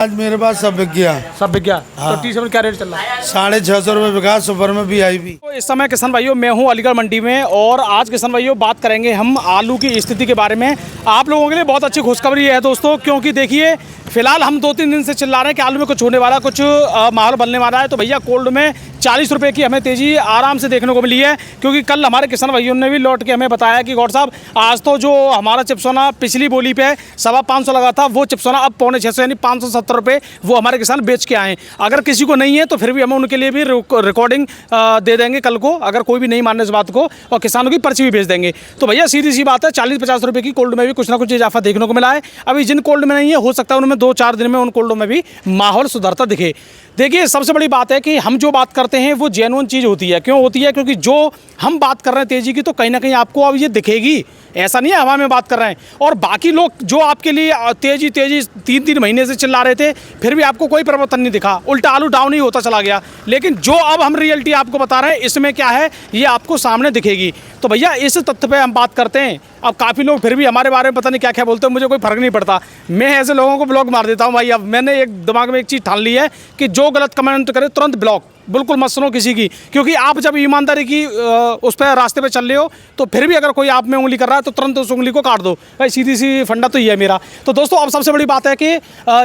आज मेरे पास सब बिक गया। सब बिक गया। हाँ। तो टी-शर्ट क्या रेट चल रहा है? 650 रुपये बिका, सुपर में VIP। तो इस समय किसान भाइयों मैं हूं अलीगढ़ मंडी में और आज किसान भाइयों बात करेंगे हम आलू की स्थिति के बारे में। आप लोगों के लिए बहुत अच्छी खुशखबरी है दोस्तों, क्योंकि देखिए फिलहाल हम 2-3 दिन से चिल्ला रहे हैं कि आलू में कुछ होने वाला, कुछ माहौल बनने वाला है। तो भैया कोल्ड में 40 रुपये की हमें तेज़ी आराम से देखने को मिली है, क्योंकि कल हमारे किसान भाइयों ने भी लौट के हमें बताया कि गौर साहब आज तो जो हमारा चिप्सोना पिछली बोली पे 525 लगा था, वो चिप्सोना अब 650 यानी 570 रुपये वो हमारे किसान बेच के आए। अगर किसी को नहीं है तो फिर भी हम उनके लिए भी रिकॉर्डिंग दे देंगे कल को, अगर कोई भी नहीं मानने इस बात को, और किसानों की पर्ची भी भेज देंगे। तो भैया सीधी सी बात है, 40-50 रुपये की कोल्ड में भी कुछ ना कुछ इजाफा देखने को मिला है। अभी जिन कोल्ड में नहीं है हो सकता है उनमें 2-4 दिन में उन कोल्डों में भी माहौल सुधरता दिखे। देखिए सबसे बड़ी बात है कि हम जो बात करते हैं वो जेन्युइन चीज़ होती है। क्यों होती है? क्योंकि जो हम बात कर रहे हैं तेज़ी की, तो कहीं ना कहीं आपको अब ये दिखेगी, ऐसा नहीं है हवा में बात कर रहे हैं। और बाकी लोग जो आपके लिए तेज़ी 3-3 महीने से चिल्ला रहे थे, फिर भी आपको कोई परिवर्तन नहीं दिखा, उल्टा आलू डाउन ही होता चला गया। लेकिन जो अब हम रियलिटी आपको बता रहे हैं इसमें क्या है ये आपको सामने दिखेगी। तो भैया इस तथ्य पे हम बात करते हैं। अब काफ़ी लोग फिर भी हमारे बारे में पता नहीं क्या क्या बोलते हैं, मुझे कोई फ़र्क नहीं पड़ता, मैं ऐसे लोगों को ब्लॉक मार देता हूँ भाई। अब मैंने एक दिमाग में एक चीज़ ठान ली है कि जो गलत कमेंट करे तुरंत ब्लॉक, बिल्कुल मत सुनो किसी की। क्योंकि आप जब ईमानदारी की उस पर रास्ते पे चल रहे हो, तो फिर भी अगर कोई आप में उंगली कर रहा है तो तुरंत उस उंगली को काट दो भाई, सीधी सी फंडा तो ये है मेरा। तो दोस्तों अब सबसे बड़ी बात है कि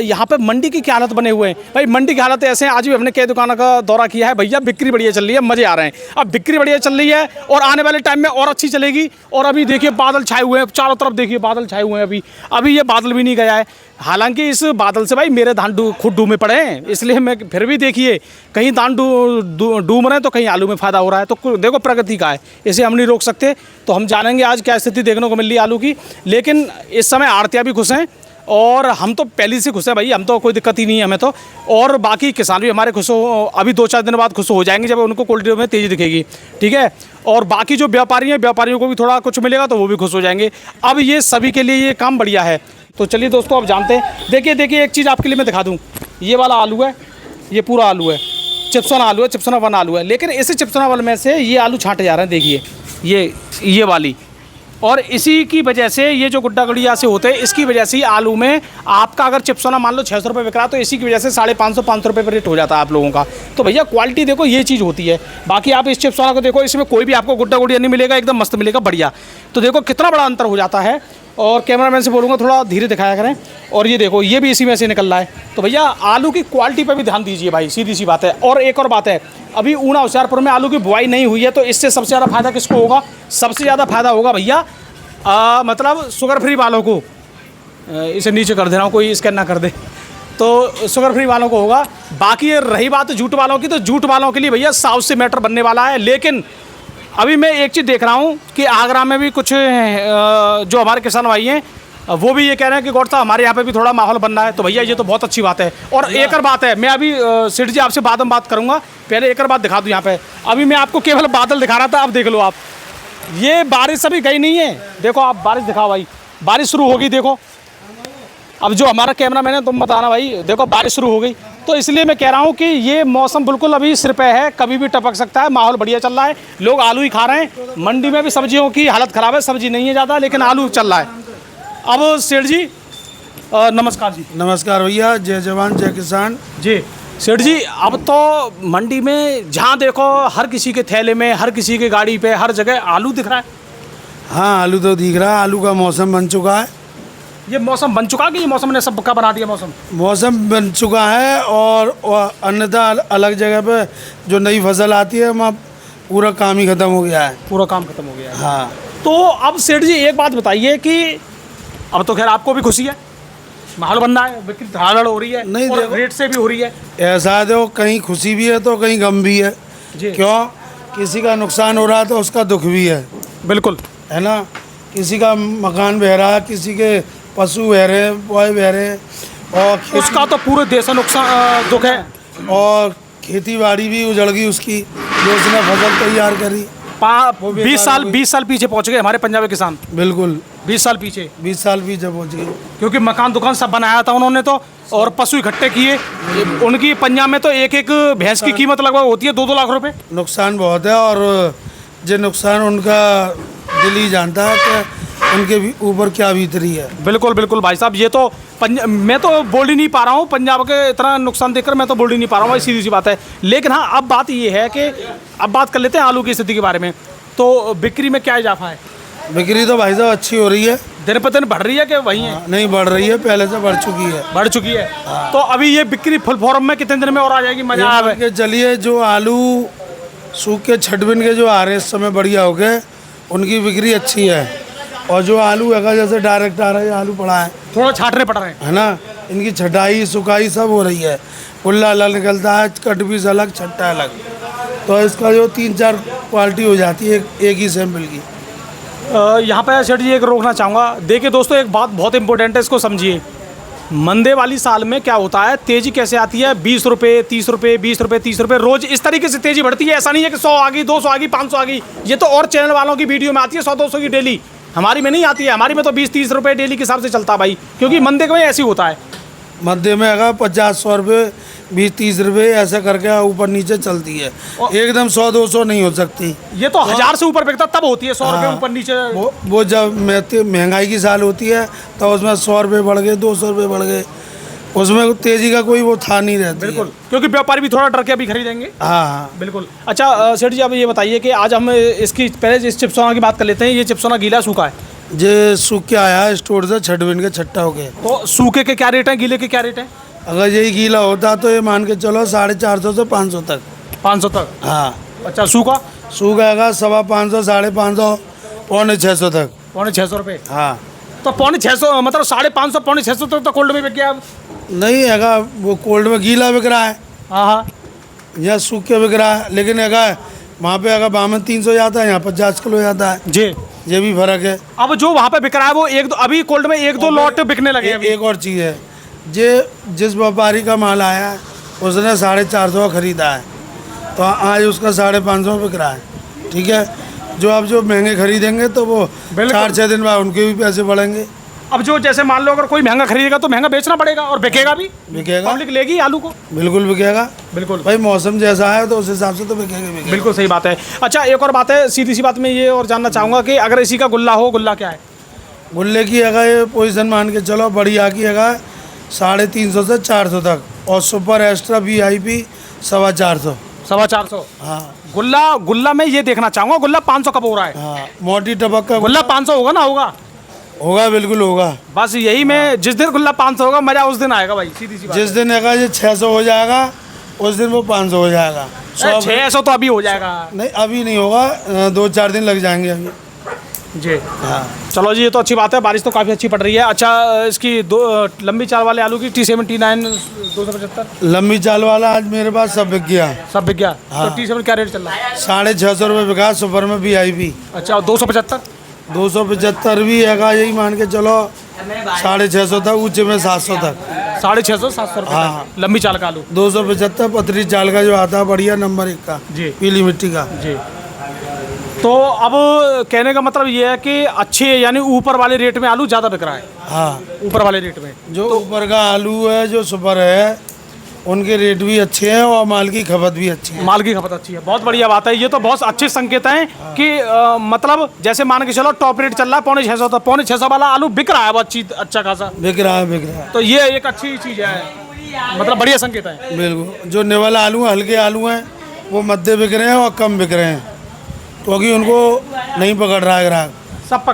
यहाँ पे मंडी की क्या हालत बने हुए हैं भाई। मंडी की हालत ऐसे हैं, आज भी हमने कई दुकानों का दौरा किया है भैया, बिक्री बढ़िया चल रही है, मज़े आ रहे हैं। अब बिक्री बढ़िया चल रही है और आने वाले टाइम में और अच्छी चलेगी। और अभी देखिए बादल छाए हुए हैं चारों तरफ, देखिए बादल छाए हुए हैं, अभी ये बादल भी नहीं गया है। हालांकि इस बादल से भाई मेरे धान खुद डूबे पड़े हैं, इसलिए मैं फिर भी देखिए कहीं धान डूब रहे हैं तो कहीं आलू में फ़ायदा हो रहा है। तो देखो प्रगति का है, इसे हम नहीं रोक सकते। तो हम जानेंगे आज क्या स्थिति देखने को मिल रही है आलू की। लेकिन इस समय आड़तियाँ भी खुश हैं और हम तो पहले से खुश हैं भाई, हम तो कोई दिक्कत ही नहीं है हमें तो। और बाकी किसान भी हमारे खुश हो, अभी 2-4 दिन बाद खुश हो जाएंगे जब उनको क्वालिटी में तेज़ी दिखेगी, ठीक है। और बाकी जो व्यापारी हैं, व्यापारियों को भी थोड़ा कुछ मिलेगा तो वो भी खुश हो जाएंगे। अब ये सभी के लिए ये काम बढ़िया है। तो चलिए दोस्तों अब जानते हैं। देखिए एक चीज़ आपके लिए मैं दिखा दूँ, ये वाला आलू है, ये पूरा आलू है, चिप्सोना आलू है, चिप्सोना 1 आलू है। लेकिन इसी चिप्सोना 1 में से ये आलू छांटे जा रहे हैं, देखिए ये वाली। और इसी की वजह से ये जो गुड्डा गुड़िया से होते हैं, इसकी वजह से आलू में आपका अगर चिप्सोना मान लो 600 रुपये बिक रहा, तो इसी की वजह से 550-500 रुपये पर रेट हो जाता है आप लोगों का। तो भैया क्वालिटी देखो ये चीज़ होती है। बाकी आप इस चिप्सोना को देखो, इसमें कोई भी आपको गुड्डा गुड़िया नहीं मिलेगा, एकदम मस्त मिलेगा, बढ़िया। तो देखो कितना बड़ा अंतर हो जाता है। और कैमरामैन से बोलूँगा थोड़ा धीरे दिखाया करें। और ये देखो ये भी इसी में से निकल रहा है। तो भैया आलू की क्वालिटी पर भी ध्यान दीजिए भाई, सीधी सी बात है। और एक और बात है, अभी ऊना होशियारपुर में आलू की बुआई नहीं हुई है, तो इससे सबसे ज़्यादा फायदा किसको होगा? सबसे ज़्यादा फायदा होगा भैया मतलब शुगर फ्री वालों को। इसे नीचे कर दे रहा हूँ, कोई स्कैन ना कर दे, तो शुगर फ्री वालों को होगा। बाकी ये रही बात जूट वालों की, तो जूट वालों के लिए भैया साउथ से मैटर बनने वाला है। लेकिन अभी मैं एक चीज़ देख रहा हूँ कि आगरा में भी कुछ जो हमारे किसान भाई हैं वो भी ये कह रहे हैं कि गौर साहब हमारे यहाँ पे भी थोड़ा माहौल बन रहा है। तो भैया ये तो बहुत अच्छी बात है। और एक और बात है, मैं अभी सेठ जी आपसे बाद में बात करूँगा, पहले एक और बात दिखा दूँ यहाँ पे। अभी मैं आपको केवल बादल दिखा रहा था, अब देख लो आप, ये बारिश अभी गई नहीं है। देखो आप बारिश दिखाओ भाई, बारिश शुरू हो गई देखो। अब जो हमारा कैमरा मैन है तुम बताना भाई, देखो बारिश शुरू हो गई। तो इसलिए मैं कह रहा हूँ कि ये मौसम बिल्कुल अभी सिर पे है, कभी भी टपक सकता है, माहौल बढ़िया चल रहा है, लोग आलू ही खा रहे हैं। मंडी में भी सब्जियों की हालत ख़राब है, सब्जी नहीं है ज़्यादा, लेकिन आलू चल रहा है। अब सेठ जी नमस्कार जी। नमस्कार भैया, जय जवान जय किसान जी। सेठ जी अब तो मंडी में जहाँ देखो हर किसी के थैले में, हर किसी की गाड़ी पे, हर जगह आलू दिख रहा है। हाँ आलू तो दिख रहा है, आलू का मौसम बन चुका है। ये मौसम बन चुका है कि ये मौसम ने सब का बना दिया? मौसम बन चुका है और अन्यथा अलग जगह पे जो नई फसल आती है वहाँ पूरा काम ही ख़त्म हो गया है। पूरा काम खत्म हो गया है। हाँ। तो अब सेठ जी एक बात बताइए कि अब तो खैर आपको भी खुशी है, माहौल बन रहा है, बिक्री धड़ाधड़ हो रही है, नहीं और देखो, रेट से भी हो रही है। ऐसा है देखो, कहीं खुशी भी है तो कहीं गम भी है जी। क्यों? किसी का नुकसान हो रहा है तो उसका दुख भी है, बिल्कुल है ना। किसी का मकान बह रहा है, किसी के पशु बह रहे हैं, बॉय बह रहे हैं, और उसका तो पूरे देश का नुकसान दुख है। और खेती बाड़ी भी उजड़ गई उसकी, जो उसने फसल तैयार करी। 20 साल पीछे पहुंच गए हमारे पंजाबी किसान, बिल्कुल 20 साल पीछे, 20 साल पीछे पहुँच गई। क्योंकि मकान दुकान सब बनाया था उन्होंने तो, और पशु इकट्ठे किए। उनकी पंजाब में तो एक भैंस की कीमत लगभग होती है 2-2 लाख रुपए। नुकसान बहुत है, और जो नुकसान उनका दिल ही जानता है कि उनके भी ऊपर क्या बीतरी है। बिल्कुल बिल्कुल भाई साहब, ये तो मैं तो बोल ही नहीं पा रहा हूँ, पंजाब के इतना नुकसान देखकर मैं तो बोल ही नहीं पा रहा हूँ भाई, सीधी सी बात है। लेकिन हाँ, अब बात ये है कि अब बात कर लेते हैं आलू की स्थिति के बारे में। तो बिक्री में क्या इजाफा है? बिक्री तो भाई साहब अच्छी हो रही है, दिन पर दिन बढ़ रही है कि वही है? नहीं बढ़ रही है, पहले से बढ़ चुकी है। बढ़ चुकी है। तो अभी ये बिक्री फुल फॉर्म में कितने दिन में और आ जाएगी? मजा आवे के चलिए, जो आलू सूख के छटबिन के जो आ रहे हैं इस समय बढ़िया हो गए, उनकी बिक्री अच्छी है। और जो आलू है जैसे डायरेक्ट आ रहा है, आलू पड़ा है, थोड़ा छाटने पड़ रहे हैं, है ना, इनकी छटाई सुखाई सब हो रही है। कुल्ला अलग निकलता है, कट पीस अलग, छट्टा अलग, तो इसका जो 3-4 क्वालिटी हो जाती है एक ही सैंपल की। यहाँ पे सेठ जी एक रोकना चाहूँगा। देखिए दोस्तों, एक बात बहुत इंपॉर्टेंट है, इसको समझिए। मंदे वाली साल में क्या होता है, तेजी कैसे आती है? 20 रुपये 30 रुपये 20 रुपये 30 रुपये रोज इस तरीके से तेजी बढ़ती है। ऐसा नहीं है कि 100 आ गई 200 आ गई 500 आ गई। ये तो और चैनल वालों की वीडियो में आती है 100-200 की डेली, हमारी में नहीं आती है। हमारी में तो 20-30 रुपये डेली के हिसाब से चलता है भाई, क्योंकि मंदे में ऐसे होता है। मध्य में 50-100 रुपये 20-30 रुपये ऐसा करके ऊपर नीचे चलती है, एकदम 100-200 नहीं हो सकती। ये तो 1000 से ऊपर बिकता तब होती है, 100 रुपये ऊपर नीचे। वो जब महंगाई की साल होती है तो उसमें 100 रुपये बढ़ गए, 200 रुपये बढ़ गए, उसमें तेजी का कोई वो था नहीं रहती। बिल्कुल, क्योंकि व्यापारी भी थोड़ा डर के अभी खरीदेंगे। हाँ बिल्कुल। अच्छा सेठ जी, अब ये बताइए कि आज हम इसकी पहले इस चिप्सोना की बात कर लेते हैं। ये चिप्सोना गीला सूखा है? ये सूख के आया है स्टोर से, छटबिन के छट्टा हो गए। तो सूखे के क्या रेट है, गीले के क्या रेट है? अगर यही गीला होता तो ये मान के चलो 450 से 500 तक। 500 तक? हाँ। अच्छा, सूखा? सूख आएगा 550, 550, 650 तक। 650 रुपये? हाँ। तो 650 मतलब 550 650 तक तो कोल्ड में बिक गया अब? नहीं हैगा, वो कोल्ड में गीला बिक रहा है, हाँ हाँ, यहाँ सूख के बिक रहा है। लेकिन हैगा वहाँ पे अगर बामन 300 जाता है, यहाँ 50 किलो जाता है जी, ये भी फर्क है। अब जो वहाँ पे बिक रहा है वो एक दो, अभी कोल्ड में 1-2 लॉट बिकने लगे हैं अभी। एक और चीज़ है, जिस व्यापारी का माल आया है उसने 450 का खरीदा है, तो आज उसका 550 बिक रहा है, ठीक है। जो महंगे खरीदेंगे तो वो 4-6 दिन बाद उनके भी पैसे बढ़ेंगे। अब जो जैसे मान लो अगर कोई महंगा खरीदेगा तो महंगा बेचना पड़ेगा और बिकेगा भी, बिकेगा, पब्लिक लेगी आलू को। बिल्कुल बिकेगा। बिल्कुल भाई, मौसम जैसा है तो उस हिसाब से तो बिकेगा। बिल्कुल सही बात है। अच्छा, एक और बात है, सीधी सी बात में ये और जानना चाहूँगा कि अगर इसी का गुल्ला हो, गुल्ला क्या है? गुल्ले की अगर ये पोजीशन मान के चलो, बढ़िया की अगर 350 से 400 तक, और सुपर एक्स्ट्रा VIP 450। 450? हाँ। गुल्ला में ये देखना चाहूँगा, गुल्ला 500 कब हो रहा है? हाँ, मोटी टबक का गुल्ला 500 होगा ना? होगा, बिल्कुल होगा। बस यही में, जिस दिन गुल्ला 500 होगा मजा उस दिन आएगा भाई, सीधी सी बात। जिस दिन अगर ये 600 हो जाएगा उस दिन वो 500 हो जाएगा। 600 तो अभी हो जाएगा? नहीं, अभी नहीं होगा, 2-4 दिन लग जाएंगे अभी जी। हाँ। चलो जी, ये तो अच्छी बात है, बारिश तो काफ़ी अच्छी पड़ रही है। अच्छा, इसकी लंबी चाल वाले आलू की T79 275 लंबी चाल वाला आज मेरे पास सब बिक गया। सब बिक गया? हाँ। तो T7 क्या रेट चल रहा है? 650 रुपये बिका, सुपर में VIP। अच्छा, 275? 275 भी है, यही मान के चलो 650 तक, ऊंचे में 700 तक। 650-700 रुपये? हाँ। लंबी चाल का आलू 275 पतली चाल का जो आता है बढ़िया नंबर 1 का जी, पीली मिट्टी का जी। तो अब कहने का मतलब ये है कि अच्छे यानी ऊपर वाले रेट में आलू ज़्यादा बिक रहा है? हाँ, ऊपर वाले रेट में जो ऊपर का आलू है, जो सुपर है, उनके रेट भी अच्छे हैं और माल की खपत भी अच्छी है। माल की खपत अच्छी है, बहुत बढ़िया बात है। ये तो बहुत अच्छे संकेत हैं कि मतलब जैसे मान के चलो टॉप रेट चल रहा है 650 तक, 650 वाला आलू बिक रहा है बहुत अच्छा खासा बिक रहा है। तो ये एक अच्छी चीज़ है, मतलब बढ़िया संकेत है। बिल्कुल। जो निवल आलू हैं, हल्के आलू हैं, वो मध्य बिक रहे हैं और कम बिक रहे हैं, क्योंकि उनको नहीं पकड़ रहा है ग्राहक। सब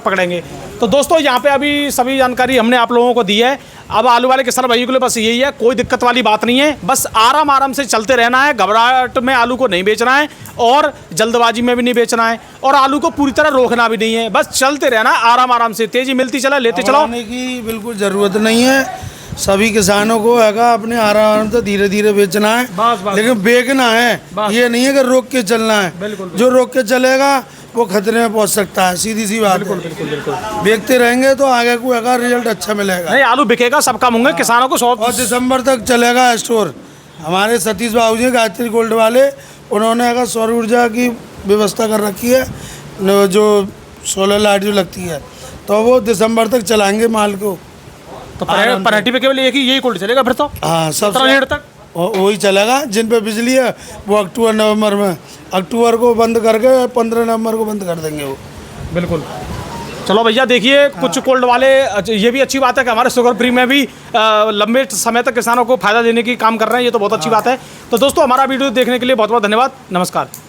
पकड़ेंगे। तो दोस्तों, यहाँ पे अभी सभी जानकारी हमने आप लोगों को दी है। अब आलू वाले किसान भाइयों के लिए बस यही है, कोई दिक्कत वाली बात नहीं है, बस आराम से चलते रहना है। घबराहट में आलू को नहीं बेचना है और जल्दबाजी में भी नहीं बेचना है, और आलू को पूरी तरह रोकना भी नहीं है। बस चलते रहना आराम से, तेजी मिलती चला लेते चलो की बिल्कुल ज़रूरत नहीं है। सभी किसानों को हैगा अपने आराम से धीरे धीरे बेचना है, बस। लेकिन बेचना है, ये नहीं है कि रोक के चलना है। बिल्कुल। जो रोक के चलेगा वो खतरे में पहुंच सकता है, सीधी सी बात है। बिल्कुल। बेचते रहेंगे तो आगे को हैगा रिजल्ट अच्छा मिलेगा। नहीं, आलू बिकेगा, सब काम होंगे, किसानों को 100 और दिसंबर तक चलेगा स्टोर। हमारे सतीश बाबू जी गायत्री गोल्ड वाले, उन्होंने हैगा सौर ऊर्जा की व्यवस्था कर रखी है, जो सोलर लाइट जो लगती है, तो वो दिसंबर तक चलाएंगे माल को। तो पनहट्टी पे केवल एक ही यही कोल्ड चलेगा फिर तो? हाँ, सब रेट तक वही चलेगा। जिन पे बिजली है वो अक्टूबर नवंबर में, अक्टूबर को बंद करके 15 नवंबर को बंद कर देंगे वो। बिल्कुल। चलो भैया देखिए कुछ कोल्ड वाले, ये भी अच्छी बात है कि हमारे शुगर फ्री में भी लंबे समय तक किसानों को फायदा देने की काम कर रहे हैं, ये तो बहुत अच्छी बात है। तो दोस्तों हमारा वीडियो देखने के लिए बहुत बहुत धन्यवाद, नमस्कार।